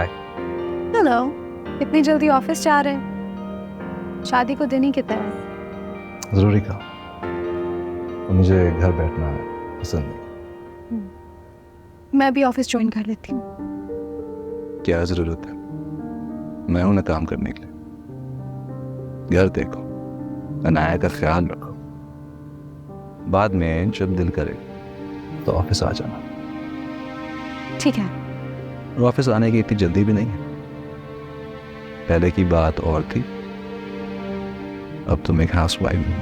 हाय। Hello, इतनी जल्दी office जा रहे हैं? शादी को दिन ही कितना है? जरूरी काम। मुझे घर बैठना पसंद नहीं। मैं भी ऑफिस ज्वाइन कर लेती हूँ। क्या जरूरत है? मैं हूं ना काम करने के लिए। घर देखो, अनाया का ख्याल रखो, बाद में जब दिल करे तो ऑफिस आ जाना। ठीक है। और ऑफिस आने की इतनी जल्दी भी नहीं है। पहले की बात और थी, अब तुम एक हाउस वाइफ हो,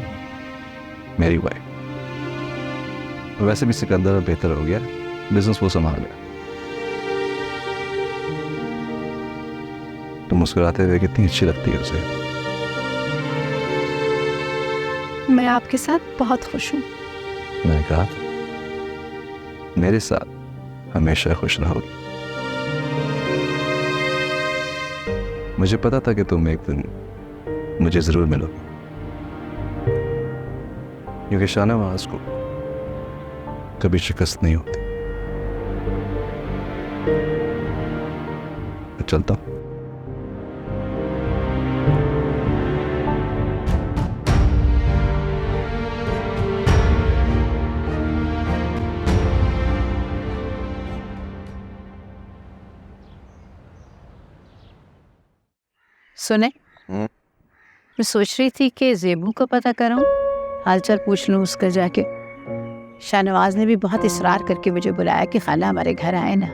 मेरी वाइफ। वैसे भी सिकंदर बेहतर हो गया, बिजनेस वो संभाल गया। तुम मुस्कुराते हुए कितनी अच्छी लगती है उसे। मैं आपके साथ बहुत खुश हूँ। मैंने कहा था, मेरे साथ हमेशा खुश रहोगी। मुझे पता था कि तुम एक दिन मुझे जरूर मिलोगी, क्योंकि शाहनवाज को कभी शिकस्त नहीं होती। मैं चलता हूं। सुने, मैं सोच रही थी कि ज़ेबू को पता करूं, हालचाल पूछ लूं उसका जाके। शाहनवाज ने भी बहुत इसरार करके मुझे बुलाया कि खाला हमारे घर आए ना।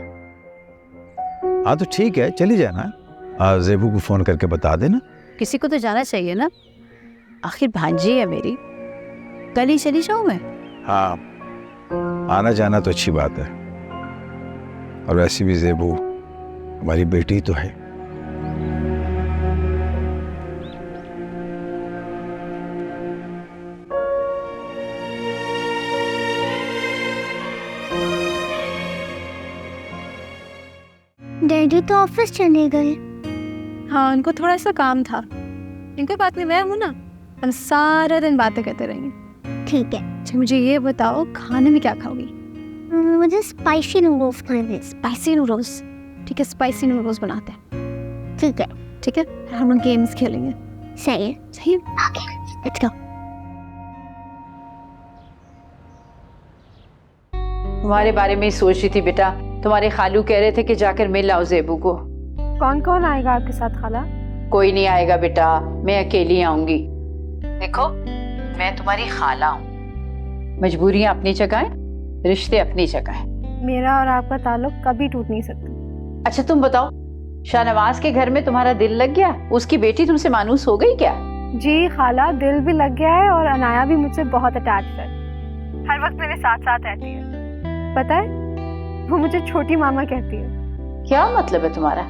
हाँ तो ठीक है, चली जाना। ज़ेबू को फोन करके बता देना। किसी को तो जाना चाहिए ना, आखिर भांजी है मेरी। कल ही चली जाऊं मैं? हाँ, आना जाना तो अच्छी बात है, और वैसे भी ज़ेबू हमारी बेटी तो है। डैडी तो ऑफिस चले गए। हाँ, उनको थोड़ा सा काम था। इनकोई बात नहीं, मैं हूँ ना, हम सारा दिन बातें करते रहेंगे। ठीक है। अच्छा, मुझे ये बताओ, खाने में क्या खाओगी? मुझे स्पाइसी नूडल्स खाने। Spicy noodles? ठीक है, स्पाइसी नूडल्स बनाते हैं। ठीक है। ठीक है, फिर हम लोग गेम्स खेलेंगे। सही है। सही है? Okay, let's go. तुम्हारे बारे में ही सोच रही थी बेटा। तुम्हारे खालू कह रहे थे कि जाकर मिल आओ ज़ेबू को। कौन कौन आएगा आपके साथ खाला? कोई नहीं आएगा बेटा, मैं अकेली आऊंगी। देखो, मैं तुम्हारी खाला हूँ। मजबूरियां अपनी जगह हैं, रिश्ते अपनी जगह हैं। मेरा और आपका ताल्लुक कभी टूट नहीं सकता। अच्छा तुम बताओ, शाहनवाज के घर में तुम्हारा दिल लग गया? उसकी बेटी तुमसे मानूस हो गई क्या? जी खाला, दिल भी लग गया है और अनाया भी मुझसे बहुत अटैच्ड है। हर वक्त मेरे साथ साथ रहती है। पता है, वो मुझे छोटी मामा कहती है। क्या मतलब है तुम्हारा?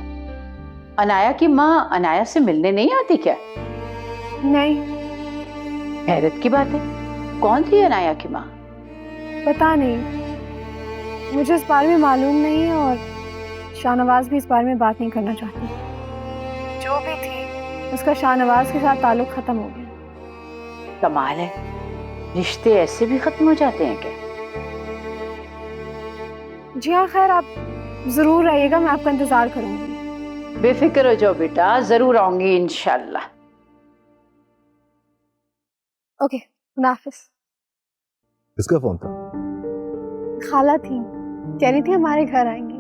अनाया की माँ अनाया से मिलने नहीं आती क्या? नहीं। हैरत की बात है, कौन थी अनाया की माँ? पता नहीं, मुझे इस बारे में मालूम नहीं है, और शाहनवाज भी इस बारे में बात नहीं करना चाहती। जो भी थी, उसका शाहनवाज के साथ ताल्लुक खत्म हो गया। कमाल है, रिश्ते ऐसे भी खत्म हो जाते हैं क्या? जी हाँ, खैर आप जरूर रहिएगा, मैं आपका इंतजार करूंगी। बेफिक्र हो जाओ बेटा, जरूर आऊंगी इंशाल्लाह। ओके, खुदा हाफिज। किसका फोन था? खाला थी, कह रही थी हमारे घर आएंगी।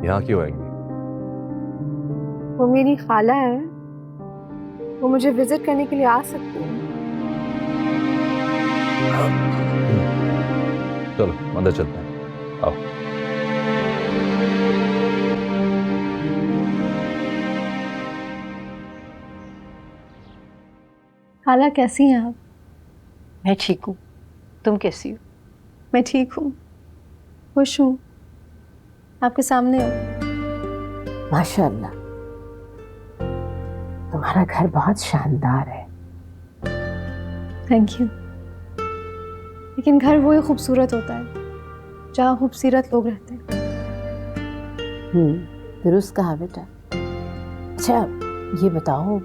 यहाँ क्यों आएंगे? वो मेरी खाला है, वो मुझे विजिट करने के लिए आ सकती है। चलो अंदर चलते हैं, आओ। खाला कैसी हैं आप? मैं ठीक हूँ, तुम कैसी हो? मैं ठीक हूँ, खुश हूँ, आपके सामने हूँ। माशाल्लाह, तुम्हारा घर बहुत शानदार है। Thank you. लेकिन घर वो ही खूबसूरत होता है जहाँ खूबसूरत लोग रहते हैं। दुरुस्त कहा बेटा। अच्छा ये बताओ,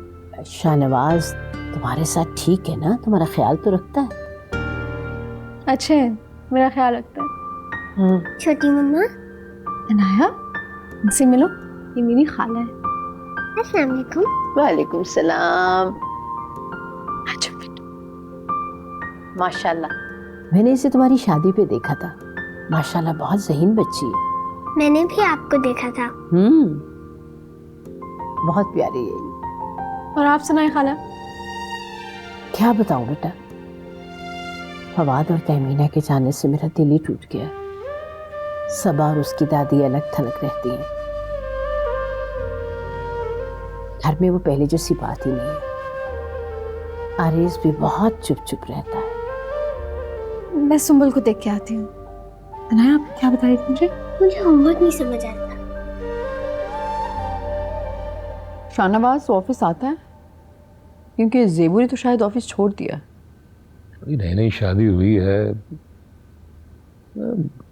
शाहनवाज तुम्हारे साथ ठीक है ना? तुम्हारा ख्याल तो रखता है? अच्छे हैं, मेरा ख्याल रखता है। छोटी मम्मा, अनाया, इनसे मिलो, ये मेरी खाला है। अस्सलाम वालेकुम। वालेकुम सलाम। अच्छा बेटा, माशाल्लाह, मैंने इसे तुम्हारी शादी पे देखा था। माशाल्लाह बहुत ज़हीन बच्ची है। मैंने भी आपको देखा था। बहुत प्यारी है। और आप सुनाए खाला? क्या बताऊं बेटा, फवाद और तहमीना के जाने से मेरा दिल ही टूट गया। सबा और उसकी दादी अलग थलग रहती हैं। घर में वो पहले जैसी बात ही नहीं है। आरिस भी बहुत चुप चुप रहता है। मैं सुंबल को देख के आती हूँ। अनाया, आप क्या बता रही थी मुझे? मुझे होमवर्क नहीं समझ आता। शाहनवाज ऑफिस आता है? क्योंकि ज़ेबू ने तो शायद ऑफिस छोड़ दिया। नई नई शादी हुई है,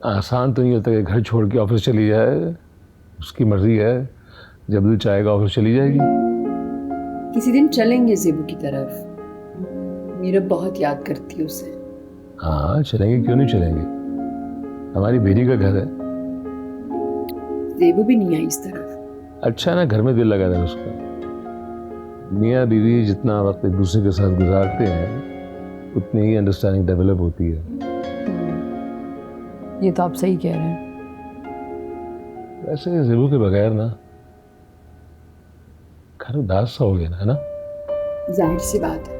आसान तो नहीं होता कि घर छोड़ के ऑफिस चली जाए। उसकी मर्जी है, जब दिल चाहेगा ऑफिस चली जाएगी। किसी दिन चलेंगे ज़ेबू की तरफ। मीरा बहुत याद करती है उसे। हाँ चलेंगे, क्यों नहीं चलेंगे। हमारी बेटी का घर है। ज़ेबू भी नहीं आई इस तरफ। अच्छा है ना, घर में दिल लगा रहे उसका। मियाँ बीवी जितना वक्त एक दूसरे के साथ गुजारते हैं उतनी ही अंडरस्टैंडिंग डेवलप होती है। ये तो आप सही कह रहे हैं। वैसे ज़ेबू के बगैर ना घर उदास सा हो गया ना, है ना? जाहिर सी बात है,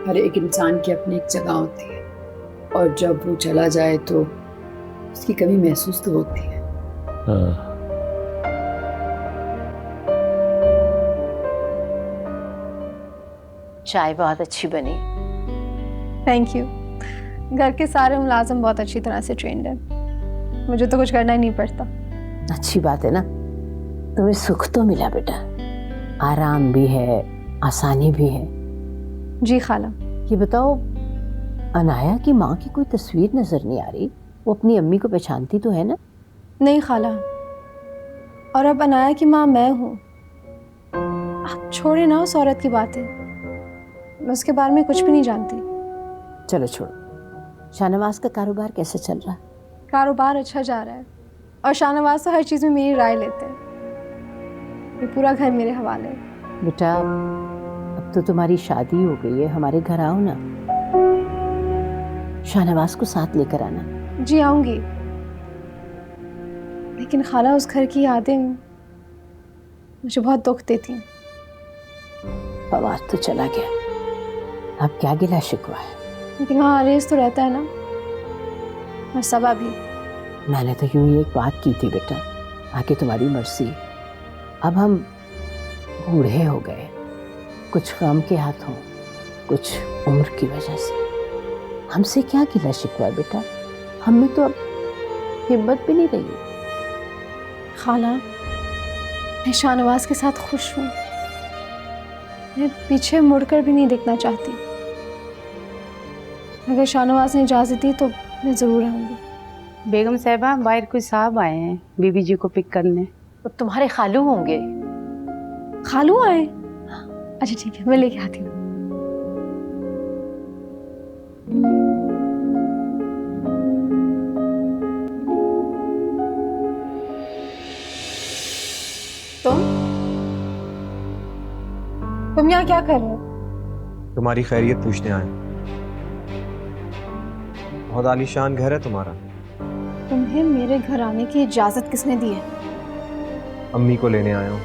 हर एक इंसान की अपनी एक जगह होती है और जब वो चला जाए तो उसकी कमी महसूस तो होती है। हाँ। चाय बहुत अच्छी बनी। Thank you. घर के सारे मुलाजिम बहुत अच्छी तरह से ट्रेंड है, मुझे तो कुछ करना ही नहीं पड़ता। अच्छी बात है ना, तुम्हें सुख तो मिला बेटा, आराम भी है, आसानी भी है। जी खाला। ये बताओ, अनाया की माँ की कोई तस्वीर नजर नहीं आ रही? वो अपनी अम्मी को पहचानती तो है ना? नहीं खाला, और अब अनाया की माँ मैं हूँ। आप छोड़े ना उस औरत की बातें, मैं उसके बारे में कुछ भी नहीं जानती। चलो छोड़ो। शाहनवाज का कारोबार कैसे चल रहा है? कारोबार अच्छा जा रहा है, और शाहनवाज तो हर चीज़ में मेरी राय लेते हैं। ये पूरा घर मेरे हवाले है। बेटा, अब तो तुम्हारी शादी हो गई है, हमारे घर आओ ना। शाहनवाज को साथ लेकर आना। जी आऊंगी, लेकिन खाला उस घर की यादें मुझे बहुत दुख देती हैं। फवाद तो चला गया, अब क्या गिला शिकवा है। लेकिन वहाँ आरेज तो रहता है ना, और सबा भी। मैंने तो यूं ही एक बात की थी बेटा, आगे तुम्हारी मर्जी। अब हम बूढ़े हो गए, कुछ गम के हाथों, कुछ उम्र की वजह से। हमसे क्या गिला शिकवा बेटा, हमें तो अब हिम्मत भी नहीं रही। खाला, मैं शाहनवाज के साथ खुश हूँ, मैं पीछे मुड़कर भी नहीं देखना चाहती। अगर शाहनवाज ने इजाज़त दी तो मैं ज़रूर आऊँगी। बेगम साहबा, बाहर कोई साहब आए हैं बीबी जी को पिक करने। तो तुम्हारे खालू होंगे। खालू आए? अच्छा ठीक है, मैं लेके आती हूँ। तुम यहाँ क्या कर रहे हो? तुम्हारी खैरियत पूछने आए। बहुत आलीशान घर है तुम्हारा। तुम्हें मेरे घर आने की इजाज़त किसने दी है? अम्मी को लेने आया हूँ।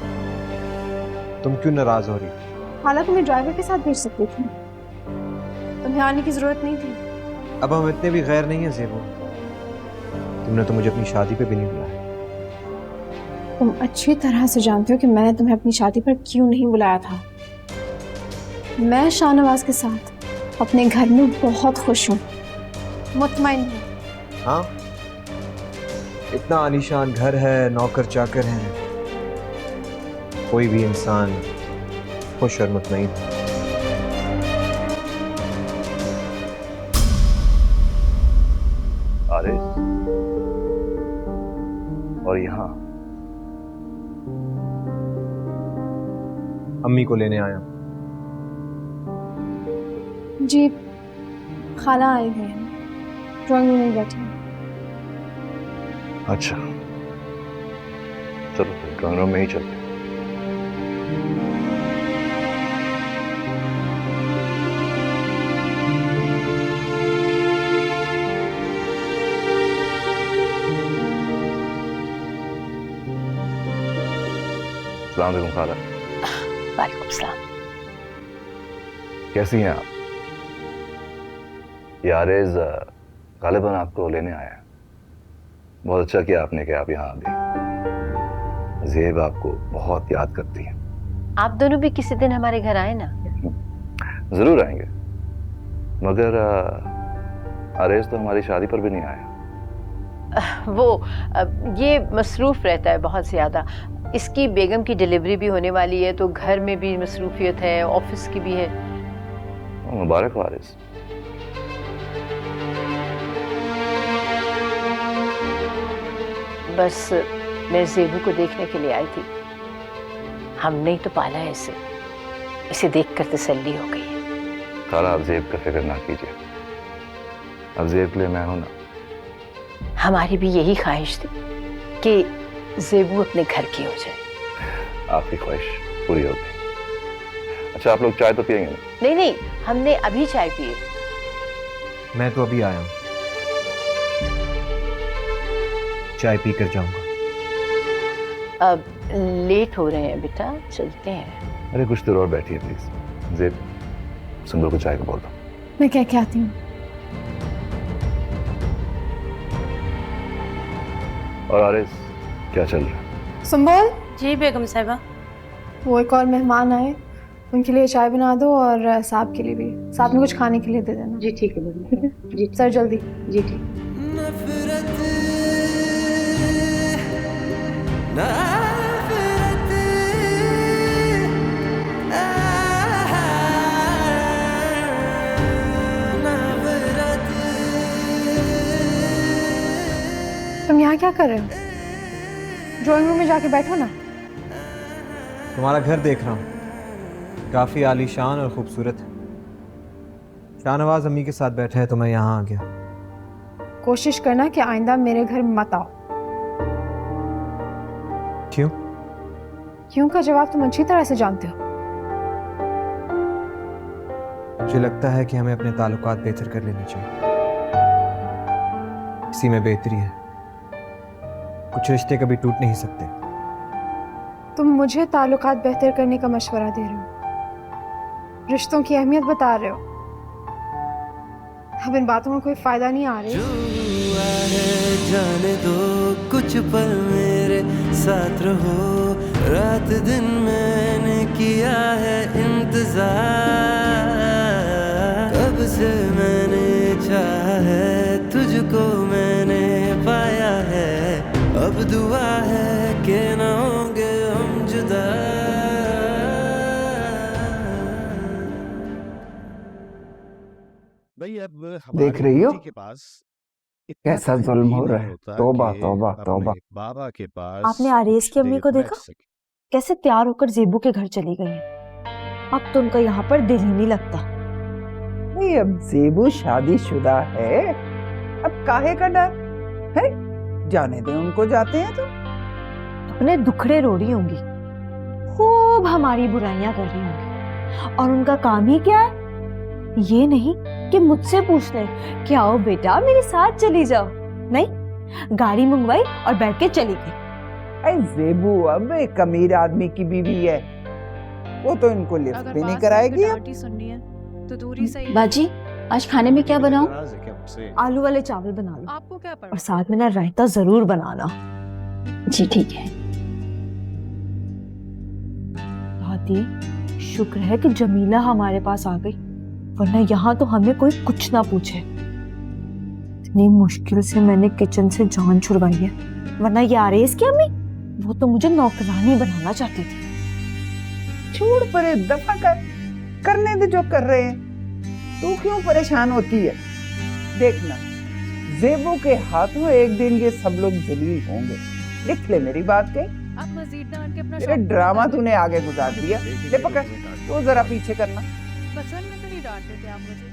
तुम क्यों नाराज हो रही? खाला तुम्हें ड्राइवर के साथ भेज सकती थी, तुम्हें आने की ज़रूरत नहीं थी। अब हम इतने भी गैर नहीं है ज़ेबू, तुमने तो मुझे अपनी शादी पे भी नहीं बुलाया। तुम अच्छी तरह से जानते हो कि मैंने तुम्हें अपनी शादी पर क्यों नहीं बुलाया था। मैं शाहनवाज के साथ अपने घर में बहुत खुश हूँ, मुतमईन हूँ। हाँ, इतना आलीशान घर है, नौकर चाकर हैं, कोई भी इंसान खुश और मुतमईन है। आरिस, और यहाँ अम्मी को लेने आया। जी, खाला आए हुए हैं, ड्राइंग रूम में बैठी हैं। अच्छा, चलो ड्राइंग रूम में ही चलते हैं। अस्सलाम वालेकुम खाला। वालेकुम सलाम। कैसी हैं आप? ये आरेज गालिबन आपको लेने आया है। बहुत अच्छा किया आपने कि आप यहाँ आ गई। ज़ेब आपको बहुत याद करती है। आप दोनों भी किसी दिन हमारे घर आए ना। जरूर आएंगे, मगर आरेज तो हमारी शादी पर भी नहीं आया। वो ये मसरूफ रहता है बहुत ज़्यादा। इसकी बेगम की डिलीवरी भी होने वाली है, तो घर में भी मसरूफियत है, ऑफिस की भी है। मुबारक हो आरेज। बस मैं ज़ेबू को देखने के लिए आई थी। हमने ही तो पाला है इसे, इसे देखकर तसल्ली हो गई है। खाला आप ज़ेब का फिक्र ना कीजिए, अब ज़ेब के लिए मैं हूं ना। हमारी भी यही ख्वाहिश थी कि ज़ेबू अपने घर की हो जाए। आपकी ख्वाहिश पूरी हो गई। अच्छा आप लोग चाय तो पियेंगे ना? नहीं नहीं, हमने अभी चाय पिए। मैं तो अभी आया हूँ, चाय पीकर जाऊंगा। अब लेट हो रहे हैं बेटा, चलते हैं। अरे कुछ देर और बैठिए प्लीज। ज़ेब सुंदर को चाय को बोल दो। मैं कह के आती हूँ। और आरेज क्या चल रहा है? सुंबल। जी बेगम साहिबा। वो एक और मेहमान आए, उनके लिए चाय बना दो और साहब के लिए भी साथ में कुछ खाने के लिए दे देना। जी ठीक है बेगम। ठीक है जी सर, जल्दी। जी ठीक। तुम यहाँ क्या कर रहे हो? ड्राइंग रूम में जाके बैठो ना। तुम्हारा घर देख रहा हूँ, काफी आलीशान और खूबसूरत है। शाहनवाज अम्मी के साथ बैठा है तो मैं यहाँ आ गया। कोशिश करना कि आइंदा मेरे घर मत आओ। क्यों? क्यों का जवाब तुम अच्छी तरह से जानते हो। मुझे लगता है कि हमें अपने ताल्लुकात बेहतर कर लेने चाहिए। इसी में बेहतरी है। कुछ रिश्ते कभी टूट नहीं सकते। तुम मुझे ताल्लुकात बेहतर करने का मशवरा दे रहे हो, रिश्तों की अहमियत बता रहे हो। अब इन बातों में कोई फायदा नहीं आ रही। जाने दो कुछ पल मेरे साथ रहो, रात दिन मैंने किया है इंतजार, कब से मैंने चाहा है तुझको मैंने पाया है, अब दुआ है कि ना होंगे हम जुदा। भाई अब देख रही हो के पास कैसा जुल्म हो रहा है। तौबा तौबा तौबा। बाबा के पास आपने आरेज की अम्मी को देखा कैसे तैयार होकर जेबू के घर चली गई हैं। अब तो उनका यहाँ पर दिल ही नहीं लगता। नहीं अब जेबू शादीशुदा है, अब काहे का डर है? जाने दे उनको, जाते हैं तो अपने दुखड़े रो रही होंगी, खूब हमारी बुराइयां कर रही होंगी, और उनका काम ही क्या है, ये नहीं कि मुझसे पूछ ले कि आओ बेटा मेरे साथ चली जाओ। नहीं, गाड़ी मंगवाई और बैठ के चली गई। अरे जेबू अब एक अमीर आदमी की बीवी है, वो तो इनको लिफ्ट भी नहीं कराएगी। तो दूरी सही। बाजी आज खाने में क्या बनाऊं? से आलू वाले चावल बना लो, आपको क्या पड़ा? और साथ में ना रायता जरूर बनाना। जी ठीक है। दादी शुक्र है कि जमीला हमारे पास आ गई, वरना यहाँ तो हमें कोई कुछ ना पूछे। इतनी मुश्किल से मैंने किचन से जान छुड़वाई है, वरना ये आरेज की अम्मी वो तो मुझे नौकरानी बनाना चाहती थी। छोड़ परे, दफा कर, करने दे जो कर रहे हैं। तू क्यों परेशान होती है? देखना जेबू के हाथों एक दिन ये सब लोग जलील होंगे। लिख ले मेरी बात के। आप मजीद ना के अपना तेरा ड्रामा तूने आगे गुजार दिया। ले पकड़, तो जरा पीछे करना। बचपन में तो नहीं डांटते थे आप मुझे,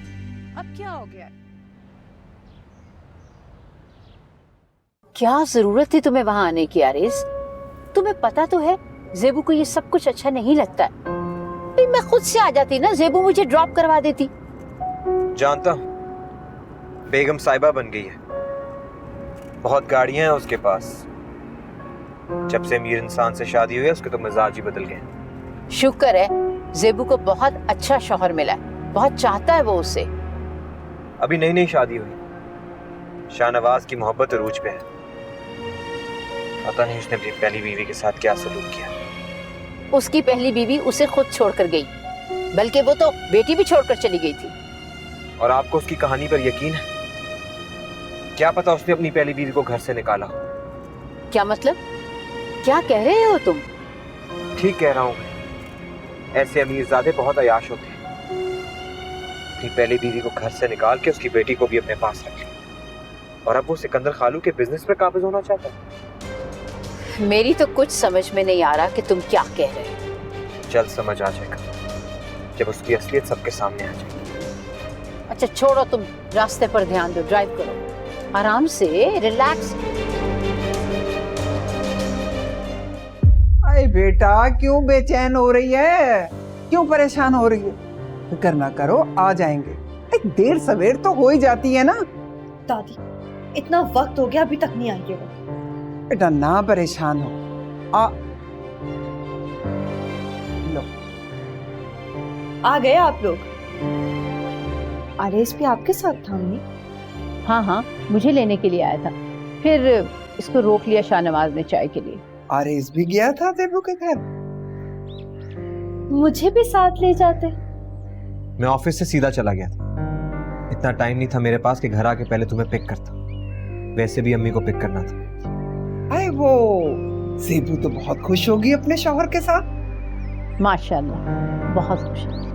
अब क्या हो गया? क्या जरूरत थी तुम्हें वहां आने की आरेज? तुम तुम्हें पता तो है जेबू को ये सब कुछ अच्छा नहीं लगता है। भाई मैं खुद से आ जाती ना, जेबू मुझे ड्रॉप करवा देती। जानता हूँ बेगम साहिबा बन गई है, बहुत गाड़ियां हैं उसके पास। जब से अमीर इंसान से शादी हुई है उसके तो मिजाज ही बदल गए। शुक्र है जेबू को बहुत अच्छा शौहर मिला है, बहुत चाहता है वो उसे। अभी नई नई शादी हुई, शाहनवाज की मोहब्बत अरूज पे है। पता नहीं उसने अपनी पहली बीवी के साथ क्या सलूक किया। उसकी पहली बीवी उसे खुद छोड़कर गई, बल्कि वो तो बेटी भी छोड़कर चली गई थी। और आपको उसकी कहानी पर यकीन है? क्या पता उसने अपनी पहली बीवी को घर से निकाला। क्या मतलब, क्या कह रहे हो तुम? ठीक कह रहा हूँ मैं, ऐसे अमीरजादे बहुत अयाश होते हैं। अपनी पहली बीवी को घर से निकाल के उसकी बेटी को भी अपने पास रख लिया, और अब वो सिकंदर खालू के बिजनेस पर काबिज होना चाहता है। मेरी तो कुछ समझ में नहीं आ रहा कि तुम क्या कह रहे हो। जल्द समझ आ जाएगा जब उसकी असलियत सबके सामने आ जाएगी। अच्छा छोड़ो, तुम रास्ते पर ध्यान दो, ड्राइव करो आराम से, रिलैक्स। अरे बेटा क्यों बेचैन हो रही है, क्यों परेशान हो रही है? फिक्र ना करो, आ जाएंगे। एक देर सवेर तो हो ही जाती है ना। दादी इतना वक्त हो गया अभी तक नहीं आई है वो। बेटा ना परेशान हो, आ लो। आ गए आप लोग? आरेस भी आपके साथ था अम्मी? हाँ हाँ, मुझे लेने के लिए आया था, फिर इसको रोक लिया शाहनवाज ने चाय के लिए। आरेस भी गया था देबू के घर? मुझे भी साथ ले जाते। मैं ऑफिस से सीधा चला गया था, इतना टाइम नहीं था मेरे पास कि घर आके पहले तुम्हें पिक करता। वैसे भी अम्मी को पिक करना था। अरे वो ज़ेबू तो बहुत खुश होगी अपने शौहर के साथ। माशाल्लाह बहुत खुश है।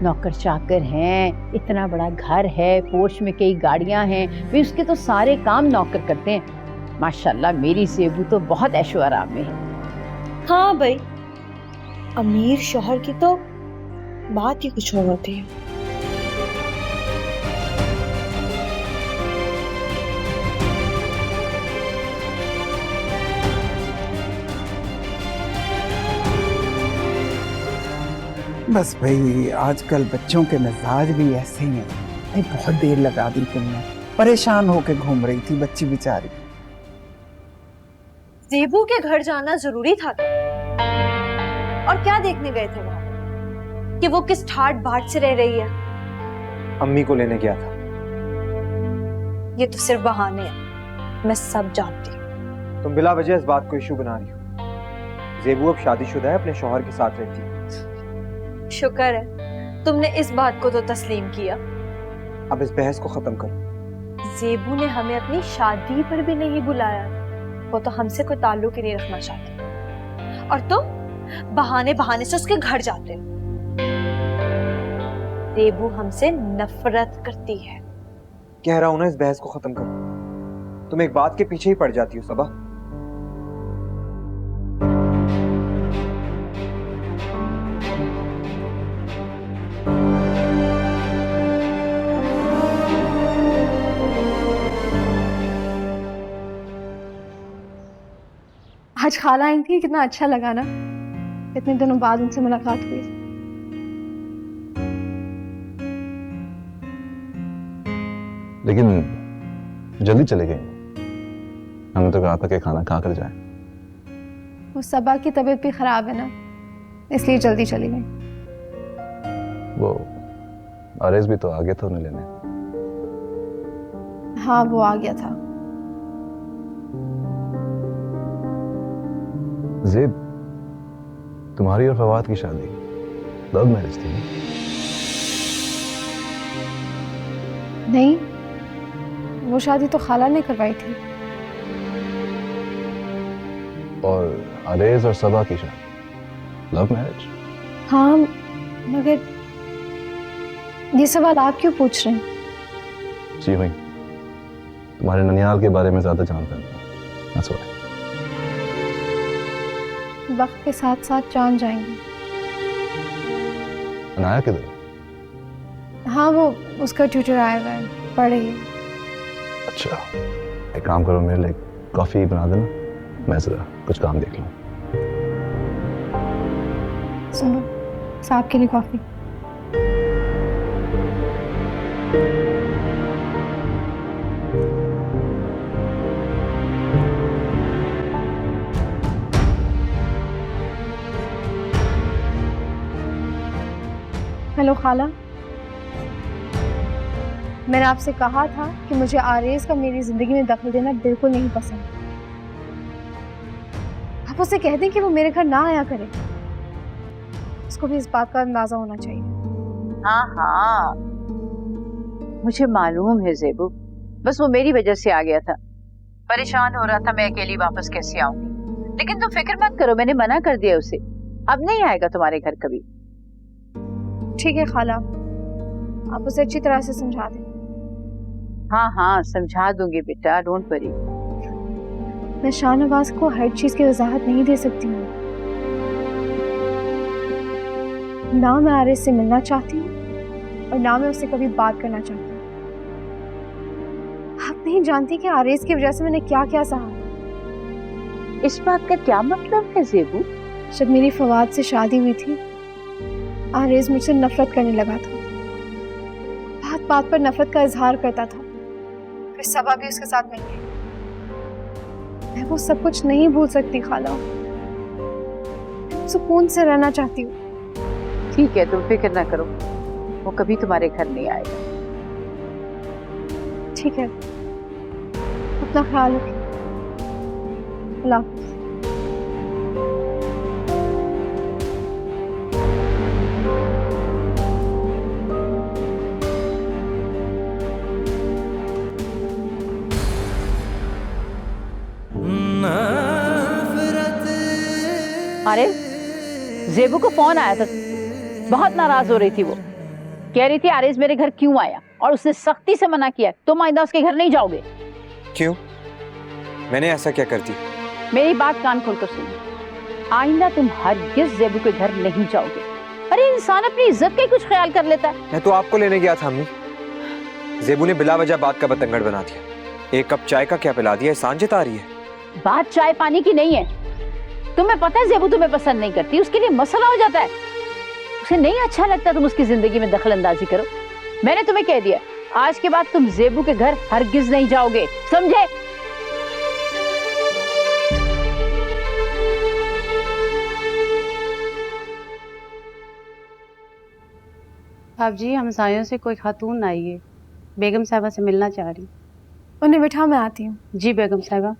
नौकर चाकर हैं, इतना बड़ा घर है, पोर्श में कई गाड़ियां हैं, वे उसके तो सारे काम नौकर करते हैं। माशाल्लाह मेरी ज़ेबू तो बहुत ऐशो आराम में है। हाँ भाई, अमीर शौहर की तो बात ही कुछ और होती है। बस भाई आजकल बच्चों के मिजाज भी ऐसे ही हैं। भाई बहुत देर लगा दी तुमने, परेशान होके घूम रही थी बच्ची बेचारी। ज़ेबू के घर जाना जरूरी था और क्या देखने गए थे वहां कि वो किस ठाट बाट से रह रही है? अम्मी को लेने गया था। ये तो सिर्फ बहाने हैं, मैं सब जानती हूँ। तुम बिला वजह इस बात को इशू बना रही हो। ज़ेबू अब शादीशुदा है, अपने शौहर के साथ रहती है। शुक्र है तुमने इस बात को तो तस्लीम किया। अब इस बहस को खत्म करो। ज़ेबू ने हमें अपनी शादी पर भी नहीं बुलाया, वो तो हमसे कोई ताल्लुक ही नहीं रखना चाहती, और तुम बहाने बहाने से उसके घर जाते हो। ज़ेबू हमसे नफरत करती है। कह रहा हूं ना इस बहस को खत्म करो। तुम एक बात के पीछे ही पड़ जाती हो सबा। आज खाला आई थी, कितना अच्छा लगा ना, इतने दिनों बाद उनसे मुलाकात हुई। लेकिन जल्दी चले गए। हमने तो कहा था कि खाना खा कर जाए। वो सबा की तबीयत भी खराब है ना, इसलिए जल्दी चली गई। वो आरेस भी तो आ गया था उन्हें लेने। हाँ वो आ गया था। ज़ेब, तुम्हारी और फवाद की शादी लव मैरिज थी? नहीं, वो शादी तो खाला ने करवाई थी। और आरेज और सबा की शादी लव मैरिज? हाँ, मगर ये सवाल आप क्यों पूछ रहे हैं? जी वही, तुम्हारे ननियाल के बारे में ज्यादा जानता हूँ। That's why. वक्त के साथ साथ जान जाएंगे। अनाया किधर? हाँ वो उसका ट्यूटर आया हुआ है, पढ़ रही है। अच्छा, एक काम करो, मेरे लिए कॉफी बना देना, मैं जरा कुछ काम देख लूँ। सुनो, साहब के लिए कॉफी। हेलो खाला, मैंने आपसे कहा था कि मुझे आरेज का मेरी जिंदगी में दखल देना बिल्कुल नहीं पसंद। आप उसे कह दें कि वो मेरे घर ना आया करे। उसको भी इस बात का अंदाजा होना चाहिए। हाँ हाँ, मुझे मालूम है ज़ेबू, बस वो मेरी वजह से आ गया था। परेशान हो रहा था मैं अकेली वापस कैसे आऊंगी। लेकिन तुम फिक्र मत करो, मैंने मना कर दिया उसे, अब नहीं आएगा तुम्हारे घर कभी। ठीक है खाला, आप उसे अच्छी तरह से समझा दें। हाँ हाँ समझा दूंगी बेटा, डोंट वरी। मैं शाहनवाज को हर चीज की वजाहत नहीं दे सकती हूँ। ना मैं आरिस से मिलना चाहती हूँ और ना मैं उससे कभी बात करना चाहती हूँ। आप नहीं जानती कि आरिस की वजह से मैंने क्या क्या सहा। इस बात का क्या मतलब है ज़ेबू? जब मेरी फवाद से शादी हुई थी, आरिस मुझसे नफरत करने लगा था। बात बात पर नफरत का इजहार करता था। फिर सबा भी उसके साथ मिल गई। मैं वो सब कुछ नहीं भूल सकती खाला। सुकून से रहना चाहती हूँ। ठीक है, तुम फिक्र ना करो, वो कभी तुम्हारे घर नहीं आएगा। ठीक है, अपना ख्याल रखिए। अल्लाह हाफ़िज़। अरे ज़ेबू को फोन आया था, बहुत नाराज हो रही थी। वो कह रही थी आरिस मेरे घर क्यों आया, और उसने सख्ती से मना किया तुम आइंदा उसके घर नहीं जाओगे। क्यों? मैंने ऐसा क्या कर दिया? मेरी बात कान खोलकर सुनो, आइंदा तुम हरगिज़ ज़ेबू के घर नहीं जाओगे। अरे इंसान अपनी इज्जत का ही कुछ ख्याल कर लेता है। मैं तो आपको लेने गया था अम्मी, ज़ेबू ने बिला वजह बात का बतंगड़ बना दिया। एक कप चाय का क्या पिला दिया, एहसान जता रही है। बात चाय पानी की नहीं है। तुम्हें पता है ज़ेबू तुम्हें पसंद नहीं करती, उसके लिए मसला हो जाता है। उसे नहीं अच्छा लगता तुम उसकी जिंदगी में दखल अंदाजी करो। मैंने तुम्हें कह दिया, आज के बाद तुम ज़ेबू के घर हरगिज नहीं जाओगे, समझे? आप जी, हमसायों से कोई खातून आई है, बेगम साहिबा से मिलना चाह रही। उन्हें बिठा, मैं आती हूँ। जी बेगम साहिबा।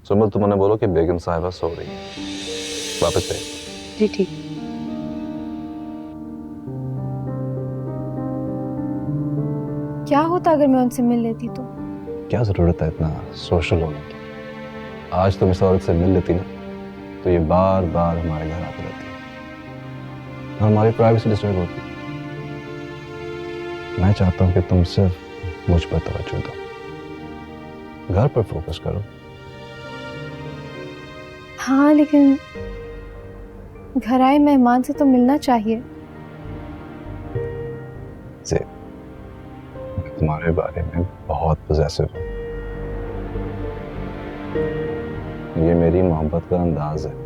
सुमन, तुमने बोलो कि बेगम साहिबा सो रही है, वापस पे। जी ठीक। क्या होता अगर मैं उनसे मिल लेती तो? क्या जरूरत है इतना सोशल होने की? आज तुम इस औरत से मिल लेती ना, तो ये बार बार हमारे घर आती रहती है और हमारी प्राइवेसी डिस्टर्ब होती है। मैं चाहता हूँ कि तुम सिर्फ मुझ पर तवज्जो दो, घर पर फोकस करो। हाँ, लेकिन घर आए मेहमान से तो मिलना चाहिए। मैं तुम्हारे बारे में बहुत पॉजेसिव हूँ। ये मेरी मोहब्बत का अंदाज है।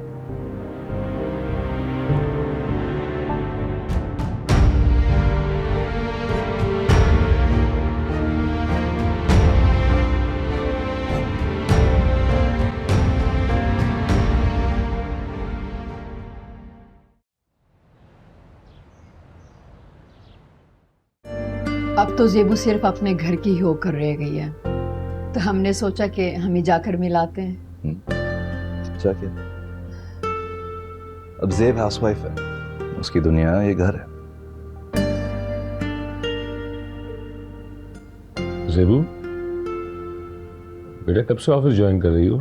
अब तो ज़ेबू सिर्फ अपने घर की ही होकर रह गई है, तो हमने सोचा कि हम ही जाकर मिलाते हैं। अच्छा क्या? अब ज़ेब हाउसवाइफ है, उसकी दुनिया ये घर है। ज़ेबू, बेटा कब से ऑफिस ज्वाइन कर रही हो?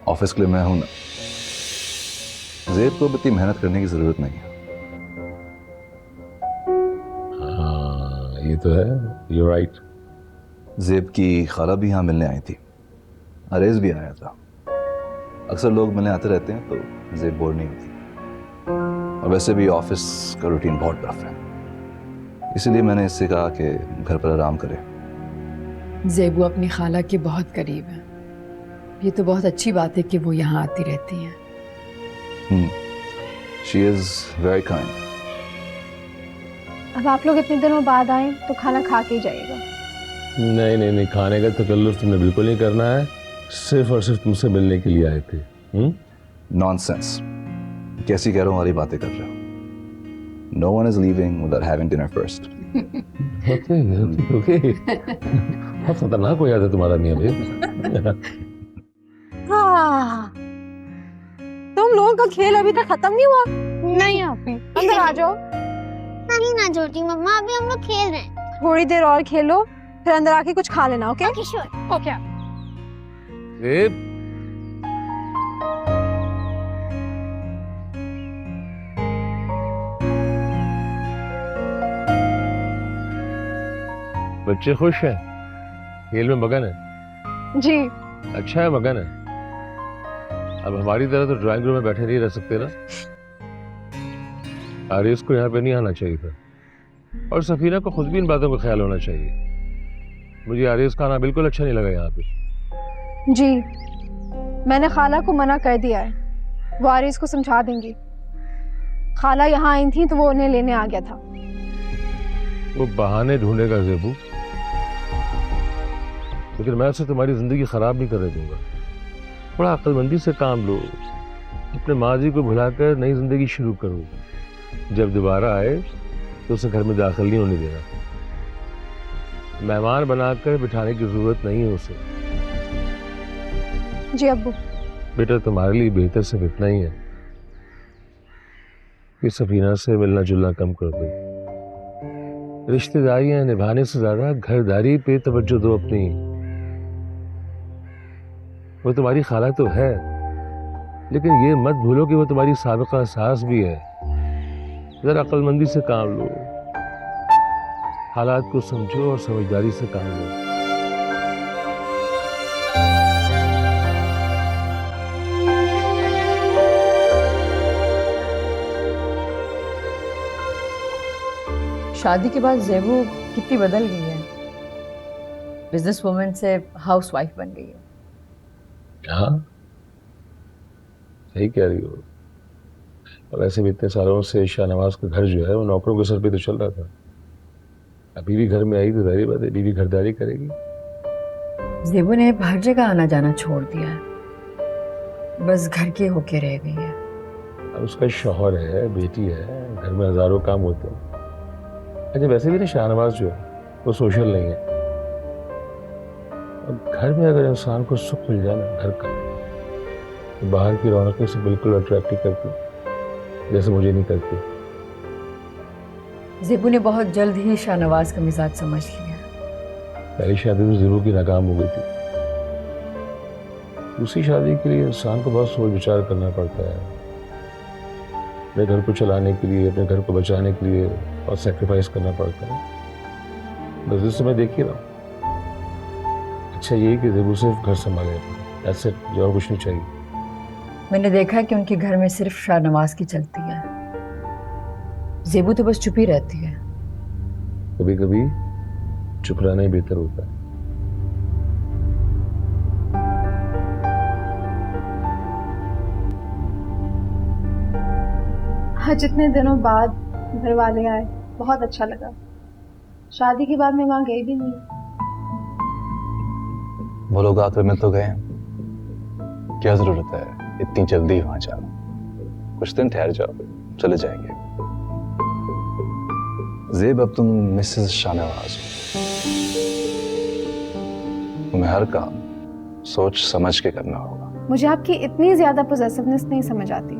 ऑफिस के लिए मैं हूं ना। ज़ेब को इतनी मेहनत करने की जरूरत नहीं है। ये तो है, you're right। ज़ेब की खाला भी यहाँ मिलने आई थी, अरेज भी आया था। अक्सर लोग मिलने आते रहते हैं तो ज़ेब बोर नहीं होती। और वैसे भी ऑफिस का रूटीन बहुत टफ है, इसीलिए मैंने इससे कहा कि घर पर आराम करे। ज़ेबू अपनी खाला के बहुत करीब है, ये तो बहुत अच्छी बात है कि वो यहाँ आती रहती हैं। She is very kind. अब आप लोग इतने दिनों बाद आए तो खाना खा के ही जाइएगा। नहीं नहीं नहीं, खाने का तकल्लुफ तुमने बिल्कुल नहीं करना है, सिर्फ और सिर्फ तुमसे मिलने के लिए आए थे। नॉनसेंस, कैसी कह रहा हूँ वाली बातें कर रहे हो। No one is leaving without having dinner first. Okay बहुत खतरनाक हो जाता है तुम्हारा मियां भाई। तुम लोगों का खेल अभी तक खत्म नहीं हुआ? नहीं आप अंदर आ जाओ। नहीं ना छोटी मम्मा, अभी हम लोग खेल रहे हैं। थोड़ी देर और खेलो, फिर अंदर आके कुछ खा लेना। Okay okay sure. ओके। बच्चे खुश हैं, खेल में मगन है? जी अच्छा है, मगन है। अब हमारी तरह तो ड्राइंग रूम में बैठे नहीं रह सकते ना। आरिस को यहाँ पे नहीं आना चाहिए था, और सफीना को खुद भी इन बातों का ख्याल होना चाहिए। मुझे आरिस का आना बिल्कुल अच्छा नहीं लगा यहाँ पे। जी मैंने खाला को मना कर दिया है, वो आरिस को समझा देंगी। खाला यहाँ आई थी तो वो उन्हें लेने आ गया था। वो बहाने ढूंढेगा ज़ेबू, लेकिन मैं उसे तुम्हारी जिंदगी खराब नहीं करने दूंगा। थोड़ा अक्लमंदी से काम लो, अपने माजी को भुलाकर नई जिंदगी शुरू करो। जब दोबारा आए तो उसे घर में दाखिल नहीं होने देना। मेहमान बनाकर बिठाने की जरूरत नहीं है उसे। जी अब्बू। बेटा तुम्हारे लिए बेहतर सिर्फ इतना ही है कि सफीना से मिलना जुलना कम कर दो। रिश्तेदारियां निभाने से ज्यादा घरदारी पे तवज्जो दो अपनी। वो तुम्हारी खाला तो है, लेकिन ये मत भूलो कि वो तुम्हारी साबिका सास भी है। जरा अक्लमंदी से काम लो, हालात को समझो और समझदारी से काम लो। शादी के बाद ज़ेबू कितनी बदल गई है। बिजनेस वुमेन से हाउस वाइफ बन गई है। हाँ सही कह रही हो। और वैसे भी इतने सालों से शाहनवाज का घर जो है वो नौकरों के सर पे तो चल रहा था। अभी भी घर में आई तो जाहिर बात है बीवी घरदारी करेगी। ज़ेबू ने हर जगह आना जाना छोड़ दिया है, बस घर के होके रह गई है। अब उसका शौहर है, बेटी है, घर में हजारों काम होते हैं। अच्छा वैसे भी ना शाहनवाज जो है वो सोशल नहीं है। अब घर में अगर इंसान को सुख मिल जाए ना घर का, तो बाहर की रौनकें से बिल्कुल अट्रैक्ट नहीं करती, जैसे मुझे नहीं करती। ज़ेबू ने बहुत जल्द ही शाहनवाज का मिजाज समझ लिया। पहली शादी तो ज़ेबू की नाकाम हो गई थी। दूसरी शादी के लिए इंसान को बहुत सोच विचार करना पड़ता है। अपने घर को चलाने के लिए, अपने घर को बचाने के लिए और सेक्रीफाइस करना पड़ता है। बस इस समय देख ही रहा हूँ। अच्छा यही कि ज़ेबू सिर्फ घर संभाले, ऐसे जो और कुछ नहीं चाहिए। मैंने देखा है कि उनके घर में सिर्फ शाहनवाज की चलती है। ज़ेबू तो बस चुप ही रहती है। कभी कभी चुप रहना ही बेहतर होता है। आज इतने दिनों बाद घर वाले आए, बहुत अच्छा लगा। शादी के बाद मैं वहां गई भी नहीं। वो लोग आकर मिल तो गए, क्या जरूरत है इतनी जल्दी वहां जाना। कुछ दिन ठहर जाओ, चले जाएंगे। ज़ेब अब तुम मिसेस शाहनवाज हो। तुम्हें हर काम सोच समझ के करना होगा। मुझे आपकी इतनी ज्यादा पोजेसिवनेस नहीं समझ आती।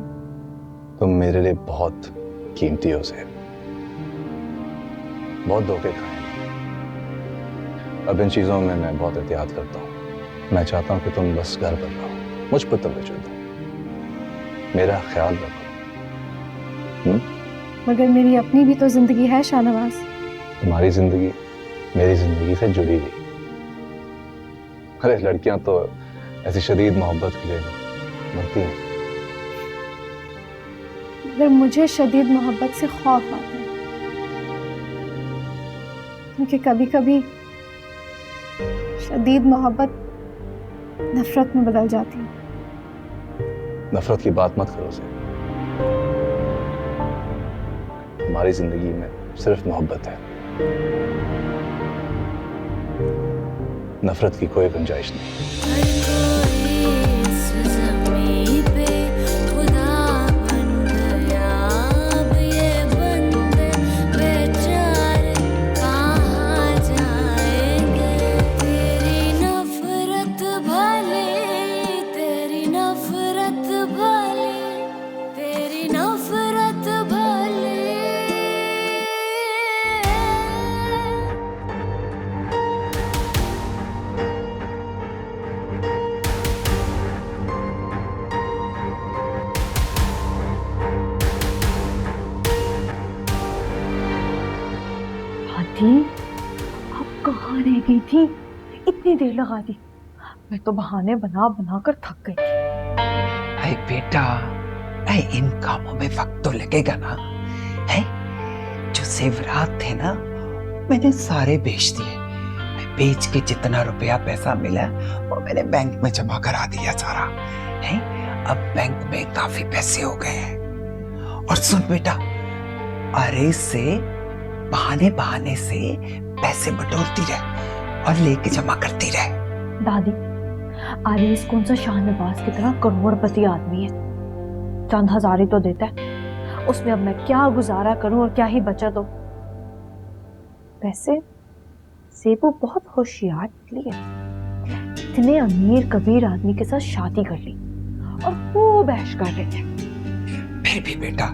तुम मेरे लिए बहुत कीमती हो ज़ेब, बहुत धोखे खाए। अब इन चीजों में मैं बहुत एहतियात करता हूँ। मैं चाहता हूँ कि तुम बस घर पर रहो, मुझ पर तवज्जो दो, मेरा ख्याल रखो। मगर मेरी अपनी भी तो जिंदगी है शाहनवाज। तुम्हारी जिंदगी मेरी जिंदगी से जुड़ी हुई। अरे लड़कियां तो ऐसी शदीद मोहब्बत के लिए मरती हैं। मगर मुझे शदीद मोहब्बत से खौफ आता है, क्योंकि कभी कभी शदीद मोहब्बत नफरत में बदल जाती है। नफरत की बात मत करो ज़ेब। हमारी जिंदगी में सिर्फ मोहब्बत है, नफरत की कोई गुंजाइश नहीं। आप कहाँ रह गई थी? इतनी देर लगा दी। मैं तो बहाने बना बना कर थक गई थी। अरे बेटा, अरे इन कामों में वक्त तो लगेगा ना, है? जो जेवरात थे ना, मैंने सारे बेच दिए। मैं बेच के जितना रुपया पैसा मिला वो मैंने बैंक में जमा करा दिया सारा, है? अब बैंक में काफी पैसे हो गए हैं। और सुन बेटा, अरे से बहाने बहाने से पैसे बटोरती रहे और लेके जमा करती रहे। दादी, आरिस कौन सा शाहनवाज की तरह करोड़पति आदमी है? चंद हजार ही तो देता है, उसमें अब मैं क्या गुजारा करूं और क्या ही बचत हो। वैसे सेबू बहुत होशियार निकली है, इतने अमीर कबीर आदमी के साथ शादी कर ली और खूब ऐश कर रही है। फिर भी बेटा,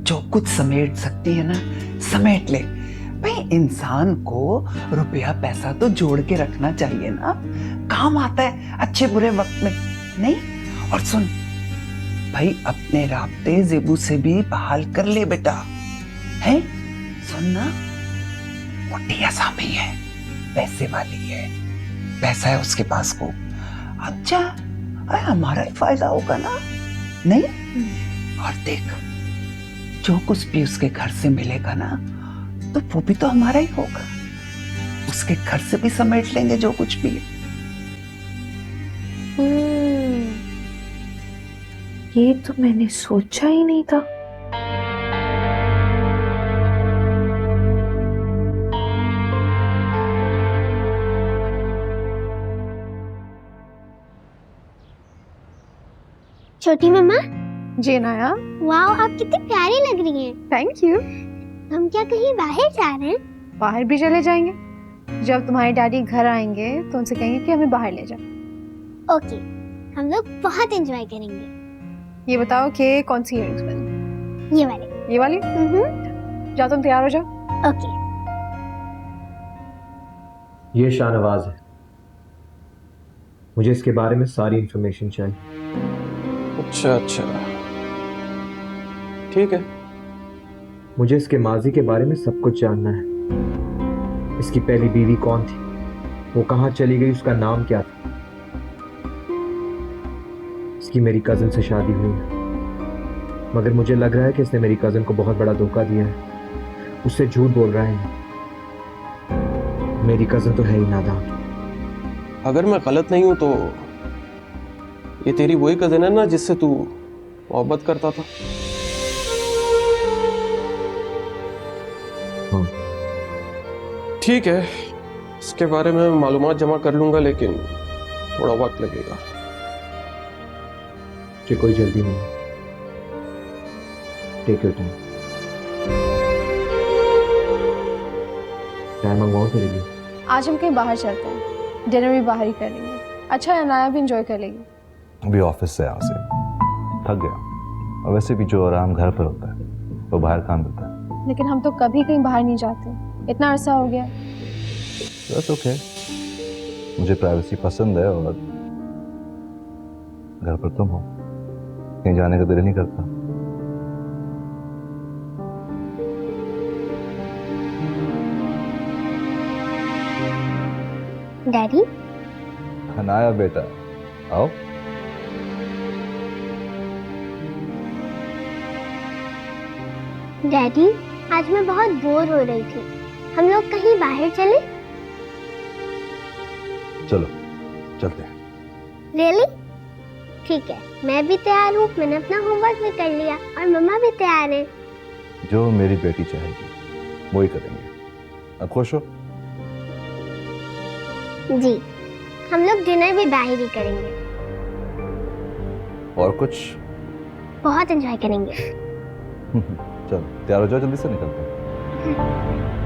जो कुछ समेट सकती है ना समेट ले। भाई इंसान को रुपया पैसा तो जोड़ के रखना चाहिए ना, काम आता है अच्छे बुरे वक्त में, नहीं? और सुन भाई, अपने राब्ते जेबू से भी बहाल कर ले बेटा, है? सुन ना, मोटी आसामी है, पैसे वाली है, पैसा है उसके पास को। अच्छा, हमारा ही फायदा होगा ना, नहीं? और देख, जो कुछ भी उसके घर से मिलेगा ना, तो वो भी तो हमारा ही होगा। उसके घर से भी समेट लेंगे जो कुछ भी है। ये तो मैंने सोचा ही नहीं था। छोटी मम्मा। जी नाया। वाओ, आप कितनी प्यारी लग रही हैं। Thank you. हम क्या कहीं बाहर जा रहे हैं? बाहर भी चले जाएंगे। जब तुम्हारे डैडी घर आएंगे तो उनसे कहेंगे कि हमें बाहर ले जाओ। ओके, हम लोग बहुत एंजॉय करेंगे। ये बताओ कि कौन सी इयररिंग्स पहननी? ये वाले। ये वाली? जाओ, तुम तैयार हो जाओ। ओके। ये शाहनवाज है, मुझे इसके बारे में सारी इंफॉर्मेशन चाहिए। अच्छा अच्छा, ठीक है। मुझे इसके माजी के बारे में सब कुछ जानना है। इसकी पहली बीवी कौन थी, वो कहाँ चली गई, उसका नाम क्या था। इसकी मेरी कज़न से शादी हुई है, मगर मुझे लग रहा है कि इसने मेरी कज़न को बहुत बड़ा धोखा दिया है। उससे झूठ बोल रहा है। मेरी कज़न तो है ही नादान। अगर मैं गलत नहीं हूं तो ये तेरी वही कज़न है ना जिससे तू मोहब्बत करता था? हाँ। ठीक है, इसके बारे में मालूमात जमा कर लूंगा, लेकिन थोड़ा वक्त लगेगा। कि कोई जल्दी नहीं, टेक योर टाइम। चाय मंगवाऊं तेरे लिए? आज हम कहीं बाहर चलते हैं, डिनर भी बाहर ही कर लेंगे। अच्छा है, अनाया भी एंजॉय कर लेगी। अभी ऑफिस से यहाँ से थक गया, और वैसे भी जो आराम घर पर होता है वो बाहर काम करता है। लेकिन हम तो कभी कहीं बाहर नहीं जाते, इतना अरसा हो गया। That's okay. मुझे प्राइवेसी पसंद है, और घर पर तुम हो, कहीं जाने का दिल नहीं करता। डैडी। अनाया बेटा, आओ। डैडी, आज मैं बहुत बोर हो रही थी, हम लोग कहीं बाहर चले? चलो चलते हैं। रियली? ठीक है, मैं भी तैयार हूँ। मैंने अपना होमवर्क भी कर लिया और मम्मा भी तैयार है। जो मेरी बेटी चाहेगी वो ही करेंगे। अब खुश हो? जी, हम लोग डिनर भी बाहर ही करेंगे। और कुछ? बहुत एंजॉय करेंगे। चलो तैयार हो जाओ, जल्दी से निकलते हैं।